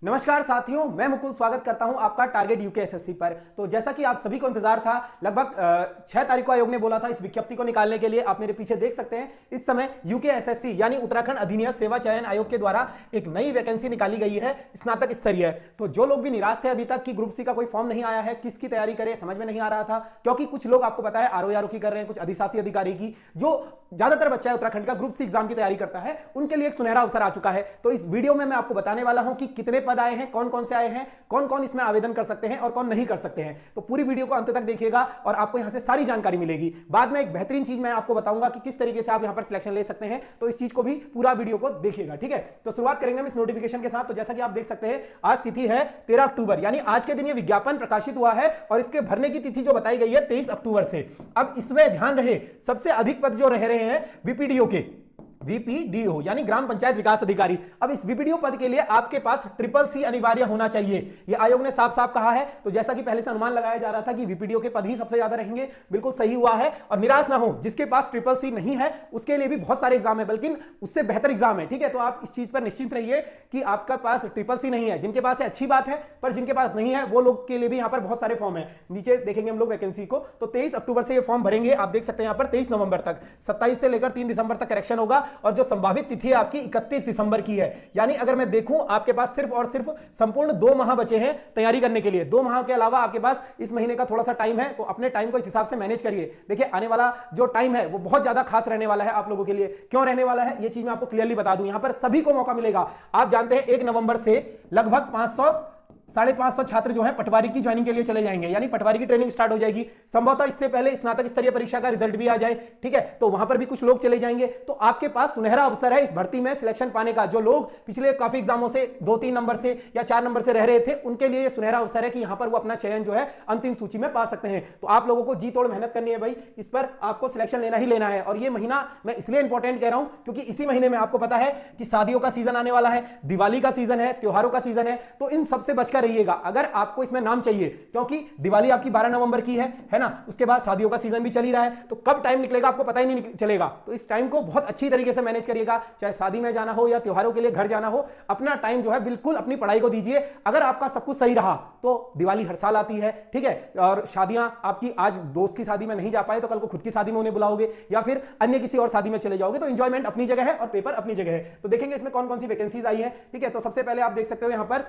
नमस्कार साथियों, मैं मुकुल स्वागत करता हूं आपका टारगेट यूकेएसएससी पर। तो जैसा कि आप सभी को इंतजार था, लगभग 6 तारीख को आयोग ने बोला था इस विज्ञप्ति को निकालने के लिए। आप मेरे पीछे देख सकते हैं, इस समय यूकेएसएससी यानी उत्तराखंड अधिनियम सेवा चयन आयोग के द्वारा एक नई वैकेंसी निकाली गई है, स्नातक स्तरीय। तो जो लोग भी निराश थे अभी तक कि ग्रुप सी का कोई फॉर्म नहीं आया है, किसकी तैयारी करें समझ में नहीं आ रहा था, क्योंकि कुछ लोग आपको पता है आरओ की कर रहे हैं, कुछ अधिशासी अधिकारी की। जो ज्यादातर बच्चा है उत्तराखंड का ग्रुप सी एग्जाम की तैयारी करता है, उनके लिए एक सुनहरा अवसर आ चुका है। तो इस वीडियो में मैं आपको बताने वाला हूं कि कितने पद आए हैं, कौन कौन से आए हैं, कौन कौन इसमें आवेदन कर सकते हैं और कौन नहीं कर सकते हैं। तो पूरी वीडियो को अंत तक देखिएगा और आपको यहां से सारी जानकारी मिलेगी। बाद में एक बेहतरीन चीज मैं आपको बताऊंगा कि किस तरीके से आप यहां पर सिलेक्शन ले सकते हैं। तो इस चीज को भी पूरा वीडियो को देखिएगा, ठीक है। तो शुरुआत करेंगे हम इस नोटिफिकेशन के साथ। तो जैसा कि आप देख सकते हैं, आज तिथि है 13 अक्टूबर, यानी आज के दिन ये विज्ञापन प्रकाशित हुआ है और इसके भरने की तिथि जो बताई गई है 23 अक्टूबर से। अब इसमें ध्यान रहे, सबसे अधिक पद जो रह रहे हैं वीपीडीओ के, वीपीडीओ यानी ग्राम पंचायत विकास अधिकारी। अब इस वीपीडीओ पद के लिए आपके पास CCC अनिवार्य होना चाहिए, ये आयोग ने साफ साफ कहा है। तो जैसा कि पहले से अनुमान लगाया जा रहा था कि वीपीडीओ के पद ही सबसे ज्यादा रहेंगे, बिल्कुल सही हुआ है। और निराश ना हो, जिसके पास CCC नहीं है उसके लिए भी बहुत सारे एग्जाम है, बल्कि उससे बेहतर एग्जाम है, ठीक है। तो आप इस चीज पर निश्चिंत रहिए कि आपका पास CCC नहीं है। जिनके पास है अच्छी बात है, पर जिनके पास नहीं है वो लोग के लिए भी यहाँ पर बहुत सारे फॉर्म है। नीचे देखेंगे हम लोग वैकेंसी को। तो 23 अक्टूबर से ये फॉर्म भरेंगे, आप देख सकते हैं यहाँ पर 23 नवंबर तक, 27 से लेकर 3 दिसंबर तक करेक्शन होगा। और जो संभावित तिथि आपकी 31 दिसंबर की है। यानी अगर मैं देखूं, आपके पास सिर्फ और सिर्फ संपूर्ण 2 माह बचे हैं तैयारी करने के लिए। 2 माह के अलावा आपके पास इस महीने का थोड़ा सा टाइम है, तो अपने टाइम को इस हिसाब से मैनेज करिए। देखिए, आने वाला जो टाइम है वो बहुत ज्यादा खास रहने वाला है आप लोगों के लिए। क्यों रहने वाला है ये चीज मैं आपको क्लियरली बता दूं। यहां पर सभी को मौका मिलेगा। आप जानते हैं 1 नवंबर से लगभग 500-550 छात्र जो है पटवारी की ज्वाइनिंग के लिए चले जाएंगे, यानी पटवारी की ट्रेनिंग स्टार्ट हो जाएगी। संभवतः इससे पहले स्नातक स्तरीय परीक्षा का रिजल्ट भी आ जाए, ठीक है। तो वहां पर भी कुछ लोग चले जाएंगे। तो आपके पास सुनहरा अवसर है इस भर्ती में सिलेक्शन पाने का। जो लोग पिछले काफी एग्जामों से 2-3 नंबर से या 4 नंबर से रह रहे थे, उनके लिए सुनहरा अवसर है कि यहां पर वो अपना चयन जो है अंतिम सूची में पा सकते हैं। तो आप लोगों को जी तोड़ मेहनत करनी है भाई, इस पर आपको सिलेक्शन लेना ही लेना है। और ये महीना मैं इसलिए इंपॉर्टेंट कह रहा हूं क्योंकि इसी महीने में आपको पता है कि शादियों का सीजन आने वाला है, दिवाली का सीजन है, त्योहारों का सीजन है। तो इन सबसे बचकर रहिएगा अगर आपको इसमें नाम चाहिए, क्योंकि दिवाली आपकी 12 नवंबर की है ना। उसके बाद शादियों का सीजन भी चल ही रहा है, तो कब टाइम निकलेगा आपको पता ही नहीं चलेगा। तो इस टाइम को बहुत अच्छी तरीके से मैनेज करिएगा, चाहे शादी में जाना हो या त्योहारों के लिए घर जाना हो। अपना टाइम जो है बिल्कुल अपनी पढ़ाई को दीजिए। अगर आपका सब कुछ सही रहा तो दिवाली हर साल आती है, ठीक है। और शादियां आपकी, आज दोस्त की शादी में नहीं जा पाए तो कल को खुद की शादी में उन्हें बुलाओगे या फिर अन्य किसी और शादी में चले जाओगे। तो एंजॉयमेंट अपनी जगह है और पेपर अपनी जगह है। तो देखेंगे इसमें कौन कौन सी वैकेंसीज आई है, ठीक है। तो सबसे पहले आप देख सकते हो यहां पर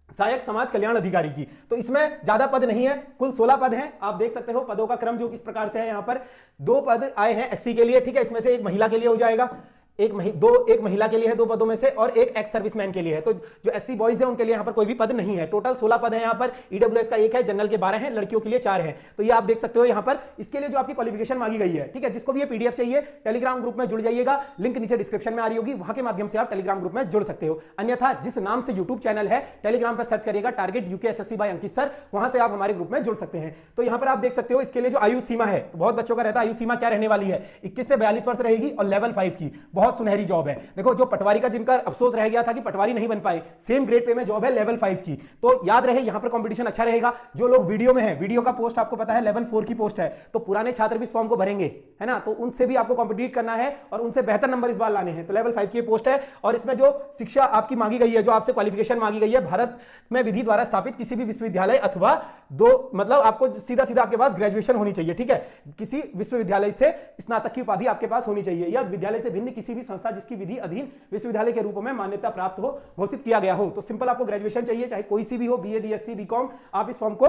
सहायक समाज कल्याण अधिकारी की। तो इसमें ज्यादा पद नहीं है, कुल 16 पद हैं। आप देख सकते हो पदों का क्रम जो इस प्रकार से है। यहां पर 2 पद आए हैं एससी के लिए, ठीक है। इसमें से एक महिला के लिए हो जाएगा, एक महिला के लिए है 2 पदों में से, और एक एक्स सर्विसमैन के लिए है। तो जो एससी बॉयज है उनके लिए यहां पर कोई भी पद नहीं है। टोटल 16 पद है यहां पर। ईडब्ल्यूएस का 1 है, जनरल के 12 हैं, लड़कियों के लिए 4 है। तो ये आप देख सकते हो यहां पर। इसके लिए जो आपकी क्वालिफिकेशन मांगी गई है, ठीक है। जिसको भी ये पीडीएफ चाहिए, टेलीग्राम ग्रुप में जुड़ जाइएगा, लिंक नीचे डिस्क्रिप्शन में आ रही होगी, वहां के माध्यम से आप टेलीग्राम ग्रुप में जुड़ सकते हो। अन्यथा जिस नाम से यूट्यूब चैनल है, टेलीग्राम पर सर्च करिएगा टारगेट यूकेएसएससी बाय अंकित सर, वहां से आप हमारे ग्रुप में जुड़ सकते हैं। तो यहां पर आप देख सकते हो इसके लिए जो आयु सीमा है, तो बहुत बच्चों का रहता है आयु सीमा क्या रहने वाली है, 21 से 42 वर्ष रहेगी और लेवल 5 की। बहुत सुनहरी जॉब है। देखो, जो पटवारी का जिनका अफसोस रह गया था कि पटवारी नहीं बन पाए, सेम ग्रेड पे में जॉब है लेवल 5 की। तो याद रहे यहां पर कंपटीशन अच्छा रहेगा। जो लोग वीडियो में है, वीडियो का पोस्ट आपको पता है लेवल 4 की पोस्ट है, तो पुराने छात्र भी इस फॉर्म को भरेंगे, है ना। तो उनसे भी आपको कॉम्पिटिट करना है और उनसे बेहतर नंबर इस बार लाने हैं। तो लेवल 5 की पोस्ट है। और इसमें जो शिक्षा आपकी मांगी गई है, जो आपसे क्वालिफिकेशन मांगी गई है, भारत में विधि द्वारा स्थापित किसी भी विश्वविद्यालय अथवा मतलब आपको सीधा सीधा आपके पास ग्रेजुएशन होनी चाहिए, ठीक है। किसी विश्वविद्यालय से स्नातक की उपाधि आपके पास होनी चाहिए, या विद्यालय से भिन्न किसी भी संस्था जिसकी विधि अधीन विश्वविद्यालय के रूप में मान्यता प्राप्त हो, घोषित किया गया हो। तो सिंपल आपको ग्रेजुएशन चाहिए, चाहे कोई सी भी हो, बीए, बीएससी, बीकॉम, आप इस फॉर्म को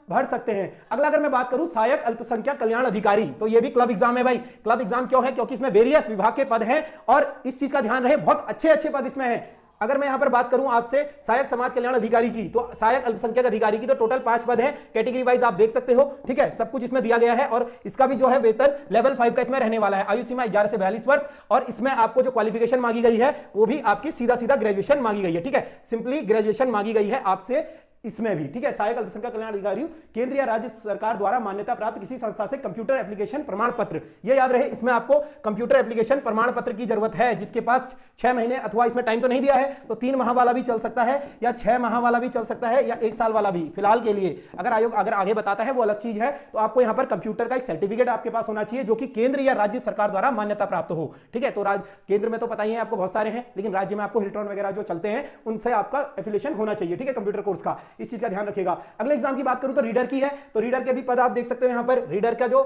भर सकते हैं। अगला अगर मैं बात करूं सहायक अल्पसंख्यक कल्याण अधिकारी, तो ये भी क्लब एग्जाम है भाई। क्लब एग्जाम क्यों है? क्योंकि इसमें वेरियस विभाग के पद हैं और इस चीज का ध्यान रहे, बहुत अच्छे अच्छे पद इसमें हैं। अगर मैं यहां पर बात करूं आपसे सहायक समाज कल्याण अधिकारी की, तो सहायक अल्पसंख्यक अधिकारी की तो टोटल 5 पद है। कैटेगरी वाइज आप देख सकते हो, ठीक है। सब कुछ इसमें दिया गया है और इसका भी जो है वेतन लेवल 5 का इसमें रहने वाला है। आयु सीमा 11 से 42 वर्ष, और इसमें आपको जो क्वालिफिकेशन मांगी गई है वो भी आपकी सीधा सीधा ग्रेजुएशन मांगी गई है, ठीक है। सिंपली ग्रेजुएशन मांगी गई है आपसे इसमें भी, ठीक है, सहायक अल्पसंख्यक कल्याण अधिकारी केंद्र या राज्य सरकार द्वारा मान्यता प्राप्त किसी संस्था से कंप्यूटर एप्लीकेशन प्रमाण पत्र, ये याद रहे इसमें आपको कंप्यूटर एप्लीकेशन प्रमाण पत्र की जरूरत है, जिसके पास 6 महीने अथवा इसमें टाइम तो नहीं दिया है तो 3 माह वाला भी चल सकता है या 6 माह वाला भी चल सकता है या 1 साल वाला भी। फिलहाल के लिए अगर आयोग अगर आगे बताता है वो अलग चीज है, तो आपको यहां पर कंप्यूटर का एक सर्टिफिकेट आपके पास होना चाहिए जो कि केंद्र या राज्य सरकार द्वारा मान्यता प्राप्त हो, ठीक है। तो केंद्र में तो पता ही है आपको बहुत सारे हैं, लेकिन राज्य में आपको हिल्ट्रॉन वगैरह जो चलते हैं उनसे आपका एफिलिएशन होना चाहिए, ठीक है, कंप्यूटर कोर्स का, इस चीज का ध्यान रखिएगा। अगले एग्जाम की बात करूं तो रीडर की है, तो रीडर के भी पद आप देख सकते हो यहां पर। रीडर का जो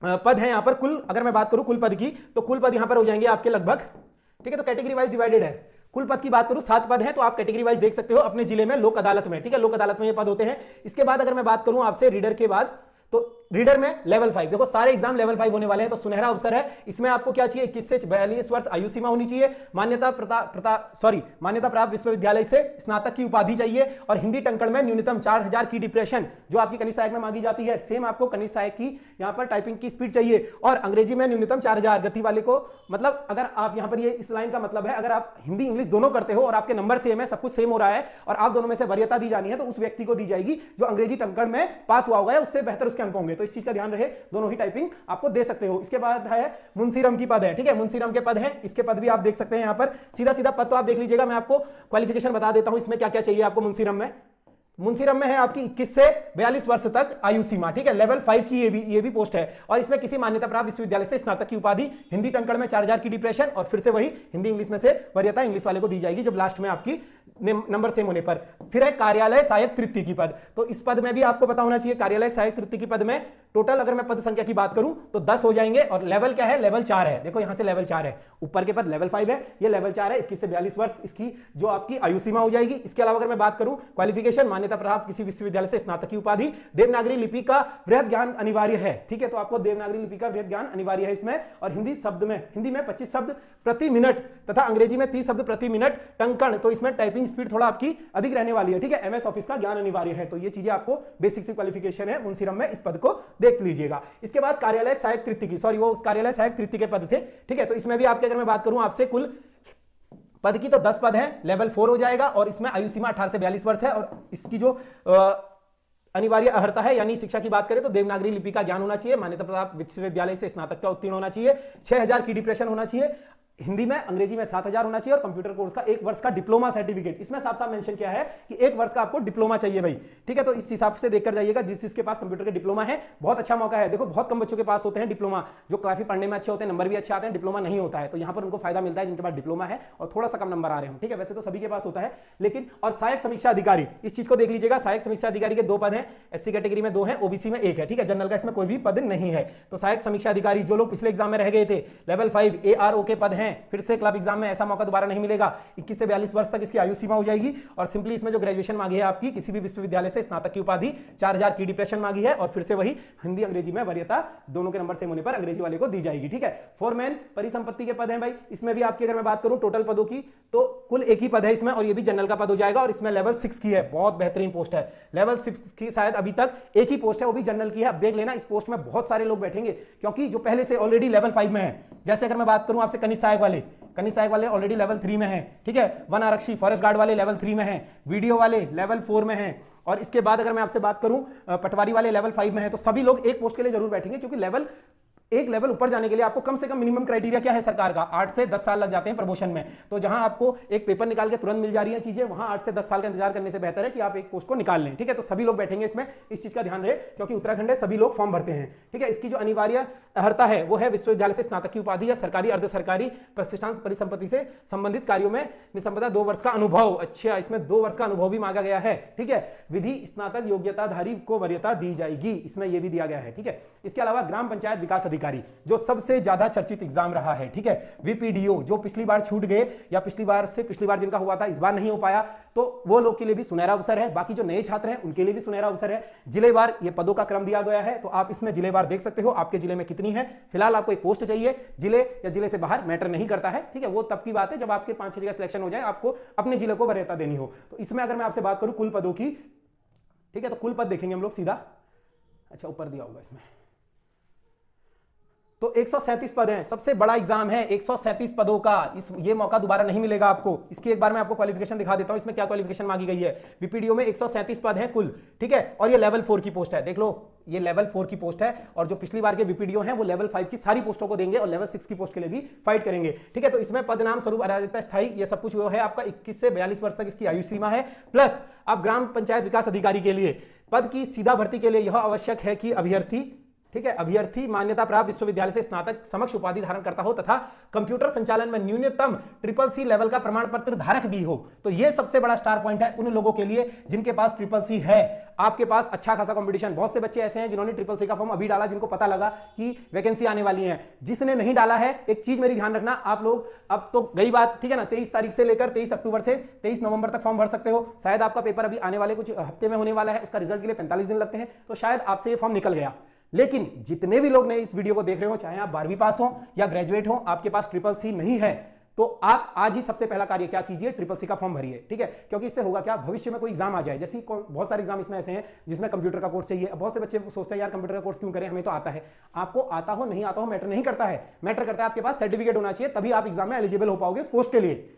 पद है यहां पर कुल, अगर मैं बात करूं कुल पद की, तो कुल पद यहां पर हो जाएंगे आपके लगभग, ठीक है। तो कैटेगरी वाइज डिवाइडेड है। कुल पद की बात करूं 7 पद हैं, तो आप कैटेगरी वाइज देख सकते हो अपने जिले में लोक अदालत में, ठीक है, लोक अदालत में ये पद होते हैं। इसके बाद अगर मैं बात करूं आपसे रीडर के बाद, तो रीडर में लेवल 5, देखो सारे एग्जाम लेवल 5 होने वाले हैं, तो सुनहरा अवसर है। इसमें आपको क्या चाहिए, 21 से 42 वर्ष आयु सीमा होनी चाहिए, मान्यता प्राप्त विश्वविद्यालय से स्नातक की उपाधि चाहिए, और हिंदी टंकण में न्यूनतम 4000 की डिप्रेशन जो आपकी कनिष्ठ सहायक में मांगी जाती है, सेम आपको कनिष्ठ सहायक की यहां पर टाइपिंग की स्पीड चाहिए, और अंग्रेजी में न्यूनतम 4000 गति वाले को, मतलब अगर आप यहां पर ये इस लाइन का मतलब है अगर आप हिंदी इंग्लिश दोनों करते हो और आपके नंबर सेम है, सब कुछ सेम हो रहा है, और आप दोनों में से वरीयता दी जानी है, तो उस व्यक्ति को दी जाएगी जो अंग्रेजी टंकण में पास हुआ होगा, उससे बेहतर उसके अंक होंगे। तो इस चीज का ध्यान रहे, दोनों ही टाइपिंग आपको दे सकते हो। इसके बाद है मुंशीरम की पद है, ठीक है, मुंशीरम के पद है, इसके पद भी आप देख सकते हैं यहां पर। सीधा सीधा पद तो आप देख लीजिएगा, मैं आपको क्वालिफिकेशन बता देता हूं इसमें क्या क्या चाहिए आपको। मुंशीरम में है आपकी 21 से 42 वर्ष तक आयु सीमा, ठीक है, लेवल 5 की ये भी पोस्ट है, और इसमें किसी मान्यता प्राप्त विश्वविद्यालय से स्नातक की उपाधि, हिंदी टंकण में 4000 की डिप्रेशन, और फिर से वही हिंदी इंग्लिश में से वरीयता इंग्लिश वाले को दी जाएगी जब लास्ट में आपकी नंबर सेम होने पर। फिर है कार्यालय सहायक तृतीय की पद, तो इस पद में भी आपको पता होना चाहिए, कार्यालय सहायक तृतीय की पद में टोटल अगर मैं पद संख्या की बात करूं तो 10 हो जाएंगे, और लेवल क्या है, लेवल 4 है। देखो यहां से लेवल 4 है, ऊपर के पद लेवल 5 है, ये लेवल 4 है, 21 से 42 वर्ष इसकी जो आपकी आयु सीमा हो जाएगी। इसके अलावा अगर मैं बात करूं क्वालिफिकेशन, मान्यता प्राप्त किसी विश्वविद्यालय से स्नातक की उपाधि, देवनागरी लिपि का वृहद ज्ञान अनिवार्य है, ठीक है, तो आपको देवनागरी लिपि का वृहद ज्ञान अनिवार्य है इसमें, और हिंदी में 25 शब्द प्रति मिनट तथा अंग्रेजी में 30 शब्द प्रति मिनट टंकण, तो इसमें टाइपिंग स्पीड थोड़ा आपकी अधिक रहने वाली है, ठीक है। एमएस ऑफिस का ज्ञान अनिवार्य है, तो ये चीजें आपको बेसिक सी क्वालिफिकेशन है मुंशीरम में, इस पद को देख लीजिएगा। इसके बाद कार्यालय सहायक तृतीय की, वो कार्यालय सहायक तृतीय के पद थे, ठीक है, तो इसमें भी आपके अगर मैं बात करूं आपसे कुल पद की, तो 10 पद है, लेवल 4 हो जाएगा, और इसमें आयु सीमा 18 से 42 वर्ष है, और इसकी जो अनिवार्य अर्हता है, यानी शिक्षा की बात करें तो देवनागरी लिपि का ज्ञान होना चाहिए, मान्यता प्राप्त विश्वविद्यालय से स्नातक का उत्तीर्ण होना चाहिए, 6000 की डिप्रेशन होना चाहिए, हिंदी में अंग्रेजी में 7000 होना चाहिए, और कंप्यूटर कोर्स का 1 वर्ष का डिप्लोमा सर्टिफिकेट, इसमें साफ साफ मेंशन किया है कि 1 वर्ष का आपको डिप्लोमा चाहिए भाई, ठीक है। तो इस हिसाब से देखकर जाइएगा, जिसके पास कंप्यूटर के डिप्लोमा है, बहुत अच्छा मौका है। देखो बहुत कम बच्चों के पास होते हैं डिप्लोमा, जो काफी पढ़ने में अच्छे होते हैं, नंबर भी अच्छे आते हैं, डिप्लोमा नहीं होता है, तो यहां पर उनको फायदा मिलता है जिनके पास डिप्लोमा है और थोड़ा सा कम नंबर आ रहे हो, ठीक है। वैसे तो सभी के पास होता है, लेकिन और सहायक समीक्षा अधिकारी, इस चीज को देख लीजिएगा, सहायक समीक्षा अधिकारी के 2 पद हैं, एससी कैटेगरी में 2 है, ओबीसी में 1 है, ठीक है, जनरल का इसमें कोई भी पद नहीं है। तो सहायक समीक्षा अधिकारी जो लोग पिछले एग्जाम में रह गए थे, लेवल 5 ARO के पद हैं, फिर से क्लब एग्जाम में ऐसा मौका दोबारा नहीं मिलेगा। 21 से 42 वर्ष तक इसकी आयु सीमा हो जाएगी, और सिंपली इसमें जो ग्रेजुएशन मांगी है आपकी, किसी भी विश्वविद्यालय से स्नातक की उपाधि, 4000 की डिप्रेशन मांगी है, और फिर से वही हिंदी अंग्रेजी में वरीयता दोनों के नंबर सेम होने पर अंग्रेजी वाले को दी जाएगी, ठीक है। फोरमैन परिसंपत्ति के पद हैं भाई, इसमें भी आपकी अगर मैं बात करूं टोटल पदों की, तो कुल 1 ही पद है इसमें, और ये भी जनरल का पद हो जाएगा, और इसमें लेवल 6 की है, बहुत बेहतरीन पोस्ट है, लेवल 6 की शायद अभी तक 1 ही पोस्ट है, वो भी जनरल की है। अब देख लेना, इस पोस्ट में बहुत सारे लोग बैठेंगे, क्योंकि जो पहले से ऑलरेडी लेवल 5 में है, जैसे अगर मैं बात करूं आपसे कनिष्ठ सहायक वाले ऑलरेडी लेवल 3 में है, ठीक है, वन आरक्षी फॉरेस्ट गार्ड वाले लेवल 3 में है, वीडियो वाले लेवल 4 में है, और इसके बाद अगर मैं आपसे बात करूं पटवारी वाले लेवल 5 में है, तो सभी लोग एक पोस्ट के लिए जरूर बैठेंगे, क्योंकि एक लेवल ऊपर जाने के लिए आपको कम से कम मिनिमम क्राइटेरिया क्या है सरकार का, 8 से 10 साल लग जाते हैं प्रमोशन में। तो जहां आपको एक पेपर निकाल के तुरंत मिल जा रही है चीजें, वहां 8 से 10 साल का इंतजार करने से बेहतर है कि आप एक पोस्ट को निकाल लें, ठीक है। तो सभी लोग बैठेंगे इसमें, इस चीज का ध्यान रहे, क्योंकि उत्तराखंड है, सभी लोग फॉर्म भरते हैं, ठीक है। इसकी जो अनिवार्य अर्हता है वो है विश्वविद्यालय से स्नातक की उपाधि या सरकारी अर्ध सरकारी प्रतिष्ठान परिसंपत्ति से संबंधित कार्यों में निसंबंधा 2 वर्ष का अनुभव। अच्छा, इसमें 2 वर्ष का अनुभव भी मांगा गया है, ठीक है। विधि स्नातक योग्यताधारी को वरीयता दी जाएगी, इसमें यह भी दिया गया है, ठीक है। इसके अलावा ग्राम पंचायत विकास अधिकारी, जो सबसे ज्यादा चर्चित एग्जाम रहा है, ठीक है, वीपीडीओ, जो पिछली बार छूट गए या पिछली बार जिनका हुआ था इस बार नहीं हो पाया, तो वो लोग के लिए भी सुनहरा अवसर है। बाकी जो नए छात्र हैं उनके लिए भी सुनहरा अवसर है। जिलेवार ये पदों का क्रम दिया गया है, तो आप इसमें जिलेवार देख सकते हो, आपके जिले में कितनी है। फिलहाल आपको एक पोस्ट चाहिए, जिले या जिले से बाहर मैटर नहीं करता है, ठीक है। वो तब की बात है जब आपके 5-6 जगह सिलेक्शन हो जाए, आपको अपने जिले को वरीयता देनी हो। तो इसमें अगर मैं आपसे बात करूं कुल पदों की, ठीक है, तो कुल पद देखेंगे हम लोग सीधा, अच्छा ऊपर दिया होगा इसमें, तो 137 पद हैं, सबसे बड़ा एग्जाम है, 137 पदों का। ये मौका दोबारा नहीं मिलेगा आपको। इसकी एक बार मैं आपको क्वालिफिकेशन दिखा देता हूं, इसमें क्या क्वालिफिकेशन मांगी गई है। बीपीडीओ में 137 पद हैं कुल, ठीक है, और ये लेवल 4 की पोस्ट है। देख लो, ये लेवल 4 की पोस्ट है, और जो पिछली बार के बीपीडीओ हैं वो लेवल 5 की सारी पोस्टों को देंगे और लेवल 6 की पोस्ट के लिए भी फाइट करेंगे, ठीक है। तो इसमें पद नाम स्वरूप अराजकता स्थायी, ये सब कुछ वो है आपका। 21 से 42 वर्ष तक इसकी आयु सीमा है। प्लस अब ग्राम पंचायत विकास अधिकारी के लिए पद की सीधा भर्ती के लिए यह आवश्यक है कि अभ्यर्थी, ठीक है, अभ्यर्थी मान्यता प्राप्त विश्वविद्यालय से स्नातक समक्ष उपाधि धारण करता हो तथा कंप्यूटर संचालन में न्यूनतम CCC लेवल का प्रमाण पत्र धारक भी हो। तो यह सबसे बड़ा स्टार पॉइंट है उन लोगों के लिए जिनके पास CCC है। आपके पास अच्छा खासा कंपटीशन, बहुत से बच्चे ऐसे हैं जिन्होंने CCC का फॉर्म अभी डाला, जिनको पता लगा कि वैकेंसी आने वाली है। जिसने नहीं डाला है, एक चीज मेरी ध्यान रखना, आप लोग अब तो गई बात, ठीक है ना, 23 तारीख से लेकर 23 अक्टूबर से 23 नवंबर तक फॉर्म भर सकते हो। शायद आपका पेपर अभी आने वाले कुछ हफ्ते में होने वाला है, उसका रिजल्ट के लिए 45 दिन लगते हैं, तो शायद आपसे ये फॉर्म निकल गया। लेकिन जितने भी लोग ने इस वीडियो को देख रहे हो, चाहे आप 12वीं पास हो या ग्रेजुएट हो, आपके पास CCC नहीं है, तो आप आज ही सबसे पहला कार्य क्या कीजिए, CCC का फॉर्म भरिए, ठीक है। क्योंकि इससे होगा क्या, भविष्य में कोई एग्जाम आ जाए, जैसे बहुत सारे एग्जाम इसमें ऐसे हैं जिसमें कंप्यूटर का कोर्स चाहिए। बहुत से बच्चे सोचते हैं यार कंप्यूटर का कोर्स क्यों करें, हमें तो आता है। आपको आता हो नहीं आता हो मैटर नहीं करता है, मैटर करता है आपके पास सर्टिफिकेट होना चाहिए, तभी आप एग्जाम में एलिजिबल हो पाओगे उस पोस्ट के लिए।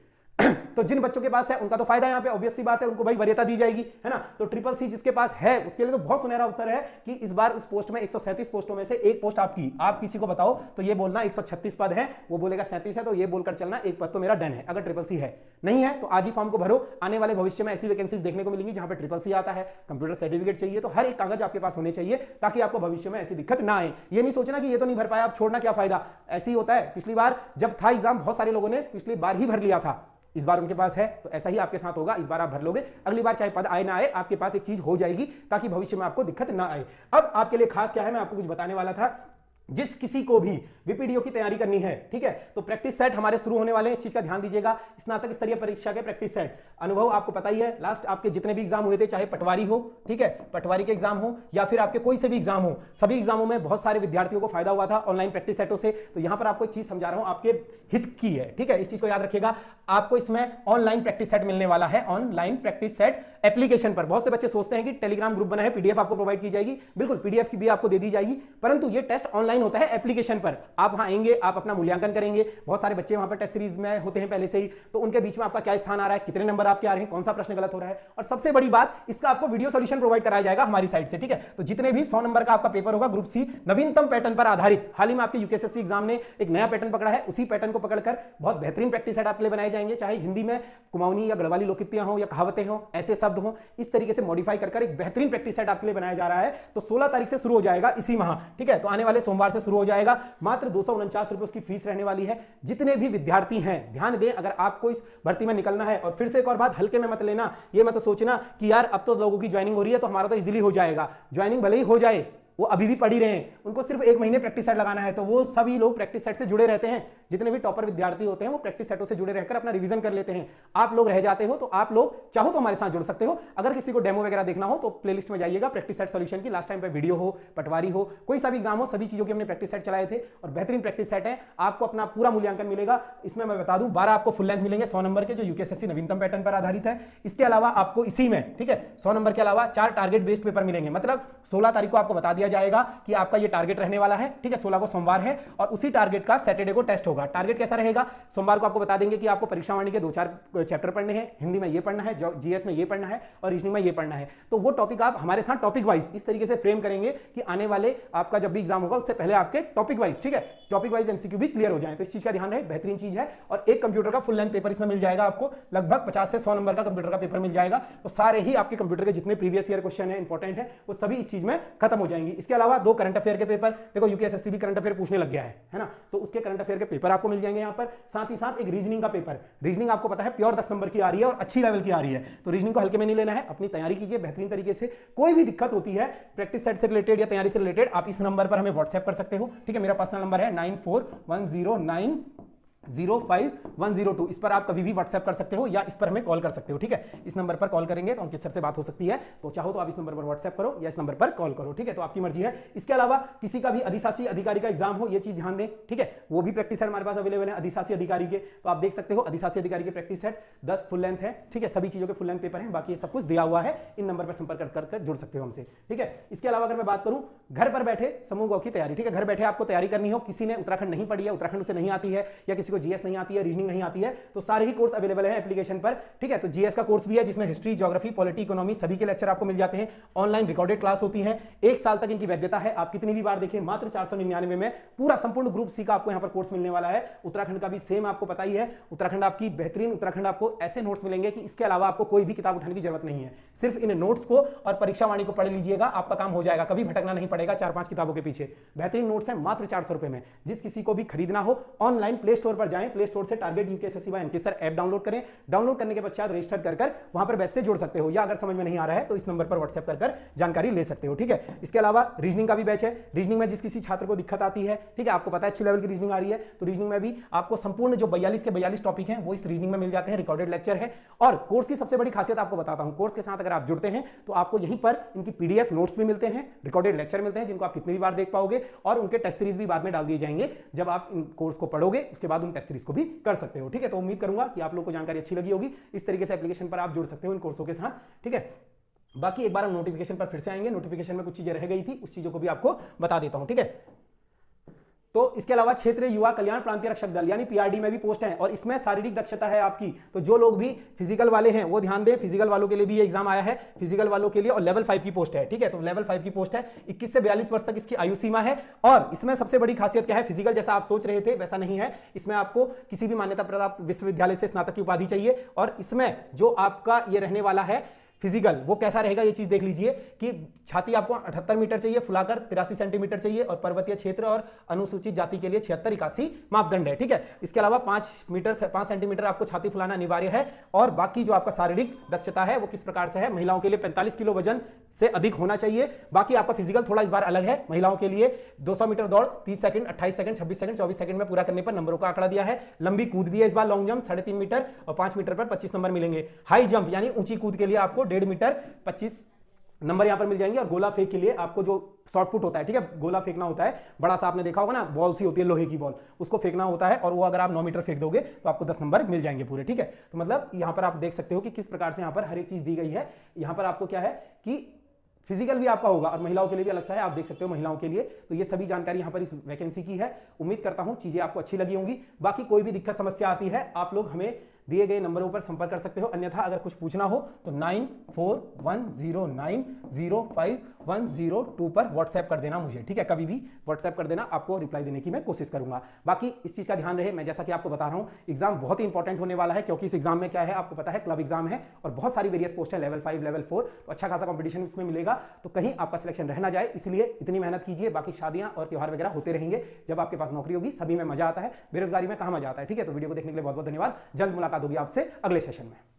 तो जिन बच्चों के पास है उनका तो फायदा यहाँ पे ऑब्वियस सी बात है, उनको भाई वरीयता दी जाएगी, है ना। तो CCC जिसके पास है उसके लिए तो बहुत सुनहरा अवसर है कि इस बार उस पोस्ट में 137 पोस्टों में से एक पोस्ट आपकी, आप किसी को बताओ तो ये बोलना 136 पद है, वो बोलेगा 37 है, तो ये बोलकर चलना एक पद तो मेरा डन है। अगर CCC है, नहीं है तो आज ही फॉर्म को भरो। आने वाले भविष्य में ऐसी वैकेंसीज देखने को मिलेंगी जहां पे CCC आता है, कंप्यूटर सर्टिफिकेट चाहिए, तो हर एक कागज आपके पास होने चाहिए ताकि आपको भविष्य में ऐसी दिक्कत ना आए। ये नहीं सोचना कि ये तो नहीं भर पाया, आप छोड़ना क्या फायदा। ऐसे ही होता है, पिछली बार जब था एग्जाम बहुत सारे लोगों ने पिछली बार ही भर लिया था, इस बार उनके पास है, तो ऐसा ही आपके साथ होगा। इस बार आप भर लोगे, अगली बार चाहे पद आए ना आए, आपके पास एक चीज हो जाएगी ताकि भविष्य में आपको दिक्कत ना आए। अब आपके लिए खास क्या है, मैं आपको कुछ बताने वाला था। जिस किसी को भी बीपीडीओ की तैयारी करनी है, ठीक है, तो प्रैक्टिस सेट हमारे शुरू होने वाले हैं, इस चीज का ध्यान दीजिएगा। स्नातक स्तरीय परीक्षा के प्रैक्टिस सेट, अनुभव आपको पता ही है, लास्ट आपके जितने भी एग्जाम हुए थे, चाहे पटवारी हो, ठीक है, पटवारी के एग्जाम हो या फिर आपके कोई से भी एग्जाम हो, सभी एग्जामों में बहुत सारे विद्यार्थियों को फायदा हुआ था ऑनलाइन प्रैक्टिस सेटों से। तो यहां पर आपको एक चीज समझा रहा हूं, आपके हित की है, ठीक है, इस चीज को याद रखिएगा। आपको इसमें ऑनलाइन प्रैक्टिस सेट मिलने वाला है, ऑनलाइन प्रैक्टिस सेट एप्लीकेशन पर। बहुत से बच्चे सोचते हैं कि टेलीग्राम ग्रुप बना है, पीडीएफ आपको प्रोवाइड की जाएगी, बिल्कुल पीडीएफ की भी आपको दे दी जाएगी, परंतु ये टेस्ट ऑनलाइन होता है एप्लीकेशन पर। आप वहां आएंगे, आप अपना मूल्यांकन करेंगे। बहुत सारे बच्चे वहां पर टेस्ट सीरीज में होते हैं पहले से ही, तो उनके बीच में आपका क्या स्थान आ रहा है, कितने नंबर आपके आ रहे हैं, कौन सा प्रश्न गलत हो रहा है, और सबसे बड़ी बात, इसका आपको वीडियो सॉल्यूशन प्रोवाइड कराया जाएगा हमारी साइड से, ठीक है। तो जितने भी 100 नंबर का आपका पेपर होगा ग्रुप सी नवीनतम पैटर्न पर आधारित, हाल ही में आपके यूकेएसएससी एग्जाम ने एक नया पैटर्न पकड़ा है, उसी पैटर्न को पकड़कर बहुत बेहतरीन प्रैक्टिस सेट आपके लिए बनाए जाएंगे। चाहे हिंदी में कुमाऊनी या गढ़वाली लोकोक्तियां हो या कहावतें हो, ऐसे शब्द हो, इस तरीके से मॉडिफाई कर एक बेहतरीन प्रैक्टिस सेट आपके लिए बनाया जा रहा है। तो 16 तारीख से शुरू हो जाएगा इसी माह, ठीक है, तो आने वाले सोमवार से शुरू हो जाएगा। मात्र 249 रुपए उसकी फीस रहने वाली है। जितने भी विद्यार्थी हैं ध्यान दें, अगर आपको इस भर्ती में निकलना है, और फिर से एक और बात, हल्के में मत लेना, ये मत सोचना कि यार अब तो लोगों की ज्वाइनिंग हो रही है तो हमारा तो इजीली हो जाएगा। ज्वाइनिंग भले ही हो जाए, वो अभी भी पढ़ ही रहे हैं, उनको सिर्फ 1 महीने प्रैक्टिस सेट लगाना है। तो वो सभी लोग प्रैक्टिस सेट से जुड़े रहते हैं, जितने भी टॉपर विद्यार्थी होते हैं वो प्रैक्टिस सेटों से जुड़े रहकर अपना रिवीजन कर लेते हैं। आप लोग रह जाते हो तो आप लोग चाहो तो हमारे साथ जुड़ सकते हो। अगर किसी को डेमो वगैरह देखना हो तो प्लेलिस्ट में जाइएगा, प्रैक्टिस सेट सॉल्यूशन की लास्ट टाइम पे वीडियो हो, पटवारी हो, कोई सा भी एग्जाम हो, सभी चीजों के हमने प्रैक्टिस सेट चलाए थे और बेहतरीन प्रैक्टिस सेट है। आपको अपना पूरा मूल्यांकन मिलेगा। इसमें मैं बता दूं 12 आपको फुल लेंथ मिलेंगे 100 नंबर के, जो यूकेएसएससी नवीनतम पैटर्न पर आधारित है। इसके अलावा आपको इसी में, ठीक है, 100 नंबर के अलावा 4 टारगेट बेस्ड पेपर मिलेंगे। मतलब 16 तारीख को आपको बता दिया जाएगा कि आपका ये टारगेट रहने वाला है, ठीक है, 16 को सोमवार है और उसी टारगेट का सैटरडे को टेस्ट होगा। टारगेट कैसा रहेगा, सोमवार को आपको बता देंगे कि आपको परीक्षा वाणी के 2-4 चैप्टर पढ़ने हैं, हिंदी में ये पढ़ना है, जीएस में ये पढ़ना है और रीजनिंग में ये पढ़ना है। तो वो टॉपिक आप हमारे साथ टॉपिक वाइज इस तरीके से फ्रेम करेंगे कि आने वाले आपका जब भी एग्जाम होगा उससे पहले आपके टॉपिक वाइज, ठीक है, टॉपिक वाइज एमसीक्यू भी क्लियर हो जाए। तो इस चीज का ध्यान रहे, बेहतरीन चीज है। और एक कंप्यूटर का फुल लेंथ पेपर इसमें मिल जाएगा आपको, लगभग 50 से 100 नंबर का कंप्यूटर का पेपर मिल जाएगा। तो सारे ही आपके कंप्यूटर के जितने प्रीवियस ईयर क्वेश्चन है इंपॉर्टेंट है वो सभी इस चीज में खत्म हो जाएंगे। इसके अलावा 2 करंट अफेयर के पेपर, देखो यूकेएसएससी भी करंट अफेयर पूछने लग गया है ना, तो उसके करंट अफेयर के पेपर आपको मिल जाएंगे यहाँ पर। साथ ही साथ एक रीजनिंग का पेपर, रीजनिंग आपको पता है प्योर 10 नंबर की आ रही है और अच्छी लेवल की आ रही है, तो रीजनिंग को हल्के में नहीं लेना है, अपनी तैयारी कीजिए बेहतरीन तरीके से। कोई भी दिक्कत होती है प्रैक्टिस सेट से रिलेटेड या तैयारी से रिलेटेड, आप इस नंबर पर हमें व्हाट्सएप कर सकते हो, ठीक है। मेरा पर्सनल नंबर है 941091 05102 इस पर आप कभी भी व्हाट्सएप कर सकते हो या इस पर हमें कॉल कर सकते हो। ठीक है, इस नंबर पर कॉल करेंगे तो अंकित सर से बात हो सकती है, तो चाहो तो आप इस नंबर पर व्हाट्सएप करो या इस नंबर पर कॉल करो। ठीक है, तो आपकी मर्जी है। इसके अलावा किसी का भी अधिशासी अधिकारी का एग्जाम हो, ये चीज ध्यान दें। ठीक है, वो भी प्रैक्टिस सेट हमारे पास अवेलेबल है अधिशासी अधिकारी के, तो आप देख सकते हो अधिशासी अधिकारी के प्रैक्टिस सेट 10 फुल लेंथ है। ठीक है, सभी चीजों के फुल लेंथ पेपर हैं, बाकी सब कुछ दिया हुआ है। इन नंबर पर संपर्क कर जुड़ सकते हो हमसे। ठीक है, इसके अलावा अगर मैं बात करूं घर पर बैठे समूह गौ की तैयारी, ठीक है, घर बैठे आपको तैयारी करनी हो, किसी ने उत्तराखंड नहीं पढ़ी है, उत्तराखंड से नहीं आती है, या किसी को जीएस नहीं आती है, रीजनिंग नहीं आती है, तो सारे ही कोर्स अवेलेबल है एप्लीकेशन पर। ठीक है, तो जीएस का कोर्स भी है जिसमें हिस्ट्री, ज्योग्राफी, पॉलिटी, इकोनॉमी सभी के लेक्चर आपको मिल जाते हैं। ऑनलाइन रिकॉर्डेड क्लास होती है, 1 साल तक इनकी वैधता है। आप कितनी भी बार देखिए, मात्र 499 में पूरा संपूर्ण ग्रुप सी का आपको यहां पर कोर्स मिलने वाला है। उत्तराखंड का भी सेम आपको पता ही है, उत्तराखंड आपकी बेहतरीन, उत्तराखंड आपको ऐसे नोट्स मिलेंगे कि इसके अलावा आपको कोई भी किताब उठाने की जरूरत नहीं है। सिर्फ इन नोट्स को और परीक्षा वाणी को पढ़ लीजिएगा, आपका काम हो जाएगा, कभी भटकना नहीं पड़ेगा 4-5 किताबों के पीछे। बेहतरीन नोट्स है मात्र 400 रुपए में। जिस किसी को भी खरीदना हो ऑनलाइन प्ले स्टोर पर जाएं, प्ले स्टोर से टारगेट यूकेएसएससी बाय अंकित सर ऐप डाउनलोड करें। डाउनलोड करने के पश्चात रजिस्टर कर वहां पर बैच से जुड़ सकते हो, या अगर समझ में नहीं आ रहा है तो इस नंबर पर व्हाट्सएप कर जानकारी ले सकते हो। ठीक है, इसके अलावा रीजनिंग का भी बैच है। रीजनिंग में जिस किसी छात्र को दिक्कत आती है, ठीक है, आपको पता है अच्छी लेवल की रीजनिंग आ रही है, तो रीजनिंग में भी आपको संपूर्ण जो 42 के 42 टॉपिक हैं वो इस रीजनिंग में मिल जाते हैं, रिकॉर्डेड लेक्चर है। और कोर्स की सबसे बड़ी खासियत आपको बताता हूं, कोर्स के साथ अगर आप जुड़ते हैं तो आपको यहीं पर इनकी पीडीएफ नोट्स भी मिलते हैं, रिकॉर्डेड लेक्चर मिलते हैं जिनको आप कितनी भी बार देख पाओगे, और उनके टेस्ट सीरीज भी बाद में डाल दिए जाएंगे। जब आप इन कोर्स को पढ़ोगे उसके बाद उन टेस्ट सीरीज को भी कर सकते हो। ठीक है, तो उम्मीद करूंगा कि आप लोगों को जानकारी अच्छी लगी होगी। इस तरीके से एप्लीकेशन पर आप जुड़ सकते हो इन कोर्सों के साथ। ठीक है, बाकी एक बार हम नोटिफिकेशन पर फिर से आएंगे। नोटिफिकेशन में कुछ चीजें रह गई थी, उस चीजों को भी आपको बता देता हूं। ठीक है, तो इसके अलावा क्षेत्रीय युवा कल्याण प्रांतीय रक्षक दल यानी पीआरडी में भी पोस्ट है, और इसमें शारीरिक दक्षता है आपकी। तो जो लोग भी फिजिकल वाले हैं वो ध्यान दें, फिजिकल वालों के लिए भी ये एग्जाम आया है, फिजिकल वालों के लिए, और लेवल 5 की पोस्ट है। ठीक है, तो लेवल 5 की पोस्ट है, 21 से 42 वर्ष तक इसकी आयु सीमा है। और इसमें सबसे बड़ी खासियत क्या है, फिजिकल जैसा आप सोच रहे थे वैसा नहीं है। इसमें आपको किसी भी मान्यता प्राप्त विश्वविद्यालय से स्नातक की उपाधि चाहिए, और इसमें जो आपका ये रहने वाला है फिजिकल वो कैसा रहेगा ये चीज देख लीजिए कि छाती आपको 78 मीटर चाहिए, फुलाकर 83 सेंटीमीटर चाहिए, और पर्वतीय क्षेत्र और अनुसूचित जाति के लिए 76-81 मापदंड है। ठीक है, इसके अलावा 5 सेंटीमीटर आपको छाती फुलाना अनिवार्य है। और बाकी जो आपका शारीरिक दक्षता है वो किस प्रकार से है, महिलाओं के लिए 45 किलो वजन से अधिक होना चाहिए। बाकी आपका फिजिकल थोड़ा इस बार अलग है, महिलाओं के लिए 200 मीटर दौड़ 30 सेकंड, 28 सेकंड, 26 सेकंड, 24 सेकंड में पूरा करने पर नंबरों का आंकड़ा दिया है। लंबी कूद भी है इस बार, लॉन्ग जंप 3.5 मीटर और 5 मीटर पर 25 नंबर मिलेंगे। हाई जंप यानी ऊंची कूद के लिए आपको 1.5 मीटर 25 नंबर यहां पर मिल जाएंगे। और गोला फेंक के लिए आपको जो शॉर्ट पुट होता है, ठीक है, गोला फेंकना होता है, बड़ा सा आपने देखा होगा ना, बॉल सी होती है लोहे की बॉल, उसको फेंकना होता है, और वो अगर आप 9 मीटर फेंक दोगे तो आपको 10 नंबर मिल जाएंगे पूरे। ठीक है, तो मतलब यहां पर आप देख सकते हो कि किस प्रकार से यहां पर हर एक चीज दी गई है। यहां पर आपको क्या है कि फिजिकल भी आपका होगा, और महिलाओं के लिए भी अलग सा है, आप देख सकते हो महिलाओं के लिए। तो ये सभी जानकारी यहां पर इस वैकेंसी की है। उम्मीद करता हूं चीजें आपको अच्छी लगी होंगी। बाकी कोई भी दिक्कत समस्या आती है आप लोग हमें दिए गए नंबरों पर संपर्क कर सकते हो, अन्यथा अगर कुछ पूछना हो तो 9410905102 पर व्हाट्सएप कर देना मुझे। ठीक है, कभी भी व्हाट्सएप कर देना, आपको रिप्लाई देने की मैं कोशिश करूंगा। बाकी इस चीज का ध्यान रहे, मैं जैसा कि आपको बता रहा हूं एग्जाम बहुत ही इंपॉर्टेंट होने वाला है, क्योंकि इस एग्जाम में क्या है आपको पता है, क्लब एग्जाम है और बहुत सारी वेरियस पोस्ट है, लेवल 5 लेवल 4, तो अच्छा खासा कंपटीशन इसमें मिलेगा। तो कहीं आपका सिलेक्शन रह ना जाए, इसलिए इतनी मेहनत कीजिए। बाकी शादियां और त्योहार वगैरह होते रहेंगे, जब आपके पास नौकरी होगी सभी में मजा आता है, बेरोजगारी में कहां मजा आता है। ठीक है, तो वीडियो को देखने के लिए बहुत बहुत धन्यवाद। जल्द मुलाकात होगी आपसे अगले सेशन में।